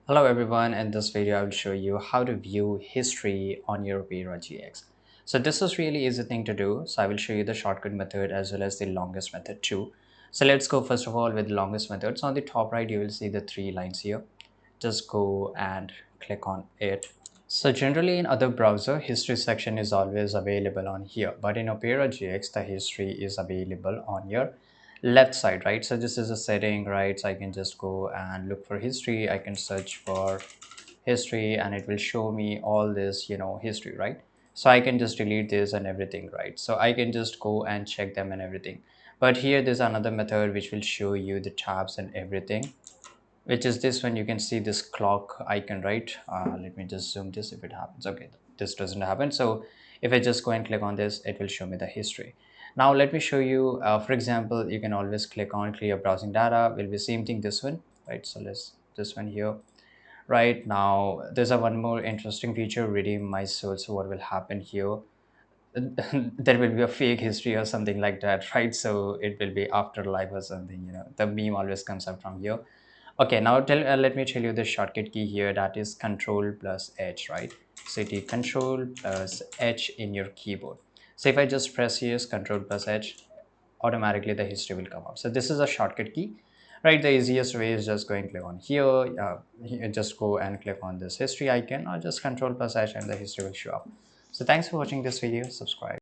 Hello everyone, in this video I will show you how to view history on your Opera GX. So this is really easy thing to do. So I will show you the shortcut method as well as the longest method too. So let's go first of all with the longest method. So on the top right you will see the three lines here. Just go and click on it. So generally in other browser, history section is always available on here, but in Opera GX, the history is available on your left side, right? So this is a setting, right? So I can just go and look for history. I can search for history and it will show me all this, history, right? So I can just delete this and everything, right? So I can just go and check them and everything. But here there's another method which will show you the tabs and everything, which is this one. You can see this clock icon, right? Let me just zoom this if it happens. Okay, this doesn't happen. So if I just go and click on this, it will show me the history. Now let me show you, for example, you can always click on clear browsing data, will be same thing, this one, right? So let's this one here. Right now there's a one more interesting feature, redeem my soul. So what will happen here, there will be a fake history or something like that, right? So it will be afterlife or something, the meme always comes up from here. Okay, now let me tell you the shortcut key here, that is Control plus H, right? So it is Control plus H in your keyboard. So if I just press here Control plus H, automatically the history will come up. So this is a shortcut key, right? The easiest way is just go and click on here, just go and click on this history icon or just Control plus H and the history will show up. So thanks for watching this video. Subscribe.